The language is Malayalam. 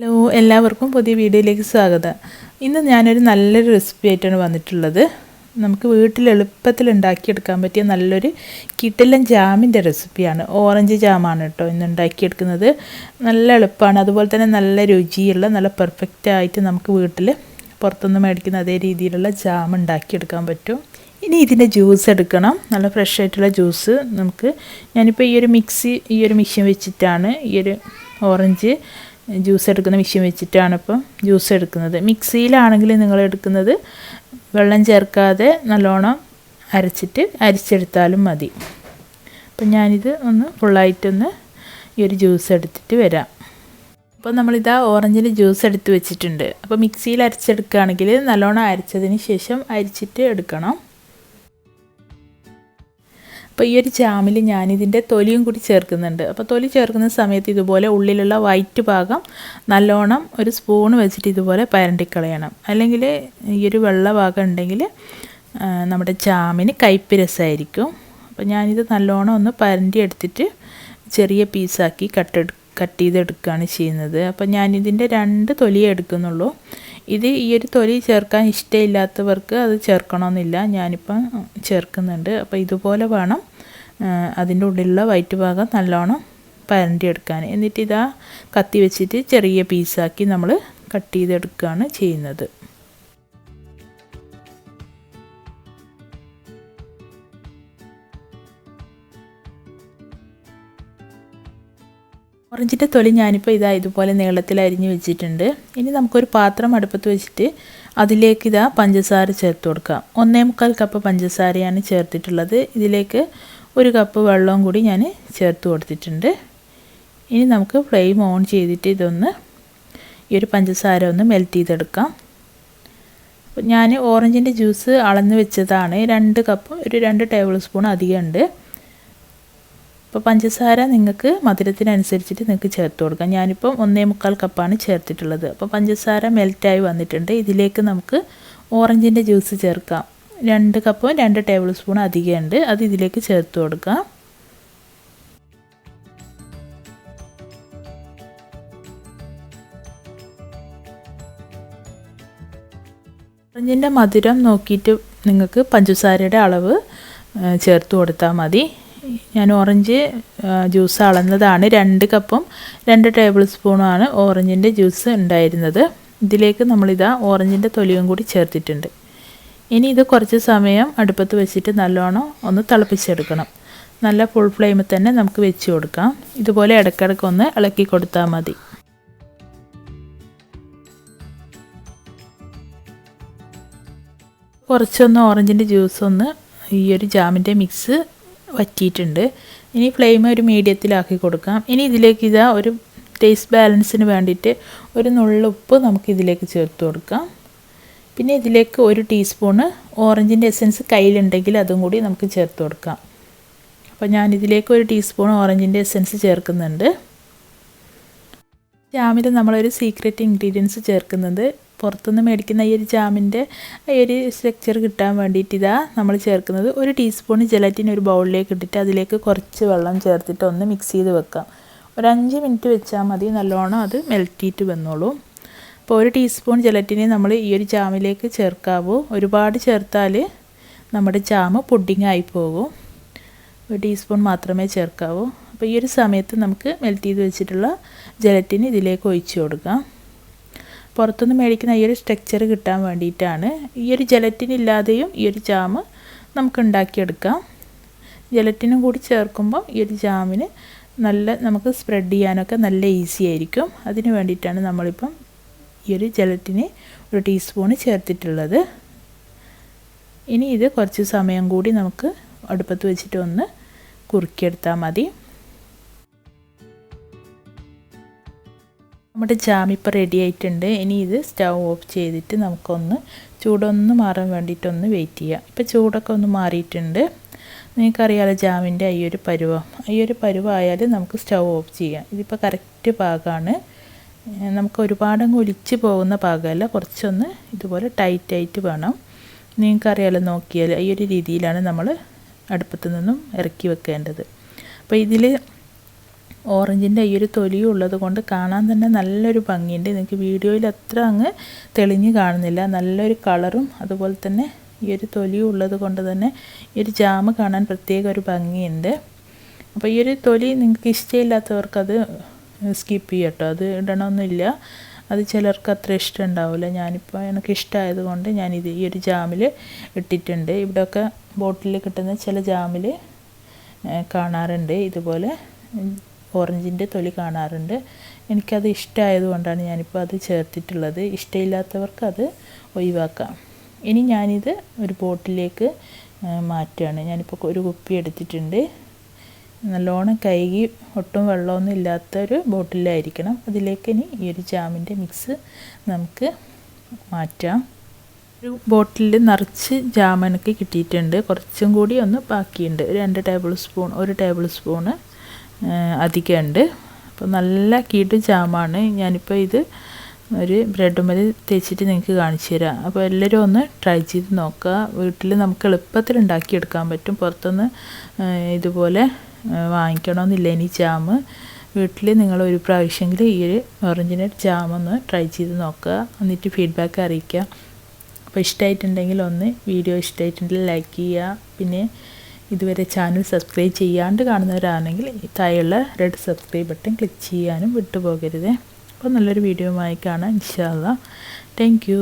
ഹലോ, എല്ലാവർക്കും പുതിയ വീഡിയോയിലേക്ക് സ്വാഗതം. ഇന്ന് ഞാനൊരു നല്ലൊരു റെസിപ്പി ആയിട്ടാണ് വന്നിട്ടുള്ളത്. നമുക്ക് വീട്ടിൽ എളുപ്പത്തിൽ ഉണ്ടാക്കിയെടുക്കാൻ പറ്റിയ നല്ലൊരു കിടിലൻ ജാമിൻ്റെ റെസിപ്പിയാണ്. ഓറഞ്ച് ജാമാണ് കേട്ടോ ഇന്ന് ഉണ്ടാക്കിയെടുക്കുന്നത്. നല്ല എളുപ്പമാണ്, അതുപോലെ തന്നെ നല്ല രുചിയുള്ള നല്ല പെർഫെക്റ്റ് ആയിട്ട് നമുക്ക് വീട്ടിൽ പുറത്തുനിന്ന് മേടിക്കുന്ന അതേ രീതിയിലുള്ള ജാം ഉണ്ടാക്കിയെടുക്കാൻ പറ്റും. ഇനി ഇതിൻ്റെ ജ്യൂസ് എടുക്കണം, നല്ല ഫ്രഷ് ആയിട്ടുള്ള ജ്യൂസ്. ഞാനിപ്പോൾ ഈ ഒരു മെഷീൻ വെച്ചിട്ടാണ് ഈ ഒരു ഓറഞ്ച് ജ്യൂസ് എടുക്കുന്ന മെഷീൻ വെച്ചിട്ടാണ് ഇപ്പം ജ്യൂസ് എടുക്കുന്നത്. മിക്സിയിലാണെങ്കിൽ നിങ്ങൾ എടുക്കുന്നത് വെള്ളം ചേർക്കാതെ നല്ലോണം അരിച്ചെടുത്താലും മതി. അപ്പം ഞാനിത് ഒന്ന് ഫുള്ളായിട്ടൊന്ന് ഈ ഒരു ജ്യൂസ് എടുത്തിട്ട് വരാം. അപ്പോൾ നമ്മളിതാ ഓറഞ്ചിൻ്റെ ജ്യൂസ് എടുത്ത് വെച്ചിട്ടുണ്ട്. അപ്പോൾ മിക്സിയിൽ അരിച്ചെടുക്കുകയാണെങ്കിൽ നല്ലോണം അരിച്ചതിന് ശേഷം അരിച്ചിട്ട് എടുക്കണം. അപ്പോൾ ഈ ഒരു ജാമിൽ ഞാനിതിൻ്റെ തൊലിയും കൂടി ചേർക്കുന്നുണ്ട്. അപ്പോൾ തൊലി ചേർക്കുന്ന സമയത്ത് ഇതുപോലെ ഉള്ളിലുള്ള വൈറ്റ് ഭാഗം നല്ലോണം ഒരു സ്പൂൺ വെച്ചിട്ട് ഇതുപോലെ പരണ്ടിക്കളയണം. അല്ലെങ്കിൽ ഈ ഒരു വെള്ള ഭാഗം ഉണ്ടെങ്കിൽ നമ്മുടെ ജാമിന് കയ്പ്പ് രസമായിരിക്കും. അപ്പോൾ ഞാനിത് നല്ലോണം ഒന്ന് പരണ്ടി എടുത്തിട്ട് ചെറിയ പീസാക്കി കട്ട് ചെയ്തെടുക്കുകയാണ് ചെയ്യുന്നത്. അപ്പോൾ ഞാനിതിൻ്റെ 2 തൊലിയേ എടുക്കുന്നുള്ളൂ. ഈ ഒരു തൊലി ചേർക്കാൻ ഇഷ്ടമില്ലാത്തവർക്ക് അത് ചേർക്കണമെന്നില്ല, ഞാനിപ്പം ചേർക്കുന്നുണ്ട്. അപ്പോൾ ഇതുപോലെ വേണം അതിൻ്റെ ഉള്ളിലുള്ള വൈറ്റ് ഭാഗം നല്ലോണം പരണ്ടിയെടുക്കാൻ. എന്നിട്ട് ഇതാ കത്തി വെച്ചിട്ട് ചെറിയ പീസാക്കി നമ്മൾ കട്ട് ചെയ്തെടുക്കുകയാണ് ചെയ്യുന്നത്. ഓറഞ്ചിൻ്റെ തൊലി ഞാനിപ്പോൾ ഇതുപോലെ നീളത്തിൽ അരിഞ്ഞ് വെച്ചിട്ടുണ്ട്. ഇനി നമുക്കൊരു പാത്രം അടുപ്പത്ത് വെച്ചിട്ട് അതിലേക്ക് പഞ്ചസാര ചേർത്ത് കൊടുക്കാം. 1.25 കപ്പ് പഞ്ചസാരയാണ് ചേർത്തിട്ടുള്ളത്. ഇതിലേക്ക് 1 കപ്പ് വെള്ളവും കൂടി ഞാൻ ചേർത്ത് കൊടുത്തിട്ടുണ്ട്. ഇനി നമുക്ക് ഫ്ലെയിം ഓൺ ചെയ്തിട്ട് ഈ ഒരു പഞ്ചസാര ഒന്ന് മെൽറ്റ് ചെയ്തെടുക്കാം. ഞാൻ ഓറഞ്ചിൻ്റെ ജ്യൂസ് അളന്ന് വെച്ചതാണ്. 2 കപ്പ്, ഒരു 2 ടേബിൾ സ്പൂൺ അധികം ഉണ്ട്. അപ്പോൾ പഞ്ചസാര നിങ്ങൾക്ക് മധുരത്തിനനുസരിച്ചിട്ട് നിങ്ങൾക്ക് ചേർത്ത് കൊടുക്കാം. ഞാനിപ്പം 1.25 കപ്പാണ് ചേർത്തിട്ടുള്ളത്. അപ്പോൾ പഞ്ചസാര മെൽറ്റായി വന്നിട്ടുണ്ട്. ഇതിലേക്ക് നമുക്ക് ഓറഞ്ചിൻ്റെ ജ്യൂസ് ചേർക്കാം. 2 കപ്പും 2 ടേബിൾ സ്പൂൺ അധികം ഉണ്ട്, അത് ഇതിലേക്ക് ചേർത്ത് കൊടുക്കാം. ഓറഞ്ചിൻ്റെ മധുരം നോക്കിയിട്ട് നിങ്ങൾക്ക് പഞ്ചസാരയുടെ അളവ് ചേർത്ത് കൊടുത്താൽ മതി. ഞാൻ ഓറഞ്ച് ജ്യൂസ് അളന്നതാണ്. 2 കപ്പും 2 ടേബിൾ സ്പൂണുമാണ് ഓറഞ്ചിൻ്റെ ജ്യൂസ് ഉണ്ടായിരുന്നത്. ഇതിലേക്ക് നമ്മളിതാ ഓറഞ്ചിൻ്റെ തൊലിയും കൂടി ചേർത്തിട്ടുണ്ട്. ഇനി ഇത് കുറച്ച് സമയം അടുപ്പത്ത് വെച്ചിട്ട് നല്ലോണം ഒന്ന് തിളപ്പിച്ചെടുക്കണം. നല്ല ഫുൾ ഫ്ലെയിമിൽ തന്നെ നമുക്ക് വെച്ച് കൊടുക്കാം. ഇതുപോലെ ഇടയ്ക്കിടയ്ക്ക് ഒന്ന് ഇളക്കി കൊടുത്താൽ മതി. കുറച്ചൊന്ന് ഓറഞ്ചിൻ്റെ ജ്യൂസ് ഈ ഒരു ജാമിൻ്റെ മിക്സ് വറ്റിയിട്ടുണ്ട്. ഇനി ഫ്ലെയിം ഒരു മീഡിയത്തിലാക്കി കൊടുക്കാം. ഇനി ഇതിലേക്ക് ഒരു ടേസ്റ്റ് ബാലൻസിന് വേണ്ടിയിട്ട് ഒരു നുള്ളുപ്പ് നമുക്കിതിലേക്ക് ചേർത്ത് കൊടുക്കാം. പിന്നെ ഇതിലേക്ക് 1 ടീസ്പൂണ് ഓറഞ്ചിൻ്റെ എസൻസ് കയ്യിലുണ്ടെങ്കിൽ അതും കൂടി നമുക്ക് ചേർത്ത് കൊടുക്കാം. അപ്പോൾ ഞാനിതിലേക്ക് 1 ടീസ്പൂൺ ഓറഞ്ചിൻ്റെ എസൻസ് ചേർക്കുന്നുണ്ട്. ജാമിൽ നമ്മളൊരു സീക്രട്ട് ഇൻഗ്രീഡിയൻസ് ചേർക്കുന്നത്, പുറത്തുനിന്ന് മേടിക്കുന്ന ഈ ഒരു ജാമിൻ്റെ ഈ ഒരു സ്ട്രക്ചർ കിട്ടാൻ വേണ്ടിയിട്ട് നമ്മൾ ചേർക്കുന്നത് 1 ടീസ്പൂൺ ജെലറ്റിൻ ഒരു ബൗളിലേക്ക് ഇട്ടിട്ട് അതിലേക്ക് കുറച്ച് വെള്ളം ചേർത്തിട്ട് ഒന്ന് മിക്സ് ചെയ്ത് വെക്കാം. ഒരു 5 മിനിറ്റ് വെച്ചാൽ മതി, നല്ലോണം അത് മെൽറ്റിയിട്ട് വന്നോളൂ. അപ്പോൾ 1 ടീസ്പൂൺ ജെലറ്റിനെ നമ്മൾ ഈ ഒരു ജാമിലേക്ക് ചേർക്കാവൂ. ഒരുപാട് ചേർത്താൽ നമ്മുടെ ജാം പുഡിംഗ് ആയി പോകും. 1 ടീസ്പൂൺ മാത്രമേ ചേർക്കാവൂ. അപ്പോൾ ഈ ഒരു സമയത്ത് നമുക്ക് മെൽറ്റ് ചെയ്ത് വെച്ചിട്ടുള്ള ജെലറ്റിന് ഇതിലേക്ക് ഒഴിച്ച് കൊടുക്കാം. പുറത്തുനിന്ന് മേടിക്കുന്ന ഈ ഒരു സ്ട്രക്ചർ കിട്ടാൻ വേണ്ടിയിട്ടാണ്. ഈ ഒരു ജെലറ്റിൻ ഇല്ലാതെയും ഈ ഒരു ജാം നമുക്ക് ഉണ്ടാക്കിയെടുക്കാം. ജെലറ്റിനും കൂടി ചേർക്കുമ്പോൾ ഈ ഒരു ജാമിന് നമുക്ക് സ്പ്രെഡ് ചെയ്യാനൊക്കെ നല്ല ഈസി ആയിരിക്കും. അതിന് വേണ്ടിയിട്ടാണ് നമ്മളിപ്പം ഈ ഒരു ജെലറ്റിന് 1 ടീസ്പൂൺ ചേർത്തിട്ടുള്ളത്. ഇനി ഇത് കുറച്ച് സമയം കൂടി നമുക്ക് അടുപ്പത്ത് വെച്ചിട്ട് ഒന്ന് കുറുക്കിയെടുത്താൽ മതി. നമ്മുടെ ജാം ഇപ്പോൾ റെഡി ആയിട്ടുണ്ട്. ഇനി ഇത് സ്റ്റൗ ഓഫ് ചെയ്തിട്ട് നമുക്കൊന്ന് ചൂടൊന്ന് മാറാൻ വേണ്ടിയിട്ടൊന്ന് വെയിറ്റ് ചെയ്യാം. ഇപ്പോൾ ചൂടൊക്കെ ഒന്ന് മാറിയിട്ടുണ്ട്. നിങ്ങൾക്കറിയാമല്ലോ ജാമിൻ്റെ ഈ ഒരു പരുവമായാൽ നമുക്ക് സ്റ്റൗ ഓഫ് ചെയ്യാം. ഇതിപ്പോൾ കറക്റ്റ് പാകമാണ്. നമുക്ക് ഒരുപാടങ്ങ് ഒലിച്ച് പോകുന്ന പാകമല്ല, കുറച്ചൊന്ന് ഇതുപോലെ ടൈറ്റായിട്ട് വേണം. നിങ്ങൾക്കറിയാമല്ലോ, നോക്കിയാൽ ഈ ഒരു രീതിയിലാണ് നമ്മൾ അടുപ്പത്ത് നിന്നും ഇറക്കി വെക്കേണ്ടത്. അപ്പോൾ ഇതിൽ ഓറഞ്ചിൻ്റെ ഈ ഒരു തൊലിയും ഉള്ളത് കൊണ്ട് കാണാൻ തന്നെ നല്ലൊരു ഭംഗിയുണ്ട്. നിങ്ങൾക്ക് വീഡിയോയിൽ അത്ര അങ്ങ് തെളിഞ്ഞ് കാണുന്നില്ല. നല്ലൊരു കളറും അതുപോലെ തന്നെ ഈ ഒരു തൊലിയും ഉള്ളത് കൊണ്ട് തന്നെ ഈ ഒരു ജാം കാണാൻ പ്രത്യേക ഒരു ഭംഗിയുണ്ട്. അപ്പോൾ ഈ ഒരു തൊലി നിങ്ങൾക്ക് ഇഷ്ടമില്ലാത്തവർക്കത് സ്കിപ്പ് ചെയ്യാം കേട്ടോ. അത് ഇടണമെന്നില്ല. അത് ചിലർക്ക് അത്ര ഇഷ്ടം ഉണ്ടാവില്ല. ഞാനിപ്പോൾ എനിക്ക് ഇഷ്ടമായതുകൊണ്ട് ഞാനിത് ഈ ഒരു ജാമിൽ ഇട്ടിട്ടുണ്ട്. ഇവിടെയൊക്കെ ബോട്ടിൽ കിട്ടുന്ന ചില ജാമിൽ കാണാറുണ്ട് ഇതുപോലെ ഓറഞ്ചിൻ്റെ തൊലി കാണാറുണ്ട്. എനിക്കത് ഇഷ്ടമായതുകൊണ്ടാണ് ഞാനിപ്പോൾ അത് ചേർത്തിട്ടുള്ളത്. ഇഷ്ടമില്ലാത്തവർക്ക് അത് ഒഴിവാക്കാം. ഇനി ഞാനിത് ഒരു ബോട്ടിലേക്ക് മാറ്റുകയാണ്. ഞാനിപ്പോൾ ഒരു കുപ്പി എടുത്തിട്ടുണ്ട്. നല്ലോണം കഴുകി ഒട്ടും വെള്ളമൊന്നും ഇല്ലാത്തൊരു ബോട്ടിലായിരിക്കണം. അതിലേക്ക് ഇനി ഈ ഒരു ജാമിൻ്റെ മിക്സ് നമുക്ക് മാറ്റാം. ഒരു ബോട്ടിൽ നിറച്ച് ജാം എനിക്ക് കിട്ടിയിട്ടുണ്ട്. കുറച്ചും കൂടി ഒന്ന് ബാക്കിയുണ്ട്. 2 ടേബിൾ സ്പൂൺ 1 ടേബിൾ സ്പൂണ് അധികമുണ്ട്. അപ്പോൾ നല്ല കീട്ട് ജാമാണ്. ഞാനിപ്പോൾ ഇത് ഒരു ബ്രെഡ് മേൽ തേച്ചിട്ട് നിങ്ങൾക്ക് കാണിച്ചു തരാം. അപ്പോൾ എല്ലാവരും ഒന്ന് ട്രൈ ചെയ്ത് നോക്കുക. വീട്ടിൽ നമുക്ക് എളുപ്പത്തിൽ ഉണ്ടാക്കിയെടുക്കാൻ പറ്റും. പുറത്തുനിന്ന് ഇതുപോലെ വാങ്ങിക്കണമെന്നില്ല. ഇനി ജാം വീട്ടിൽ നിങ്ങൾ ഒരു പ്രാവശ്യമെങ്കിലും ഈ ഒരു ഓറഞ്ചിൻ്റെ ജാം ഒന്ന് ട്രൈ ചെയ്ത് നോക്കുക. എന്നിട്ട് ഫീഡ്ബാക്ക് അറിയിക്കുക. അപ്പോൾ ഇഷ്ടമായിട്ടുണ്ടെങ്കിൽ വീഡിയോ ഇഷ്ടമായിട്ടുണ്ടെങ്കിൽ ലൈക്ക് ചെയ്യുക. പിന്നെ ഇതുവരെ ചാനൽ സബ്സ്ക്രൈബ് ചെയ്യാണ്ട് കാണുന്നവരാണെങ്കിൽ താഴെയുള്ള റെഡ് സബ്സ്ക്രൈബ് ബട്ടൺ ക്ലിക്ക് ചെയ്യാനും വിട്ടുപോകരുത്. അപ്പോൾ നല്ലൊരു വീഡിയോയുമായി കാണാം ഇൻഷാ അല്ലാഹ്. Thank you.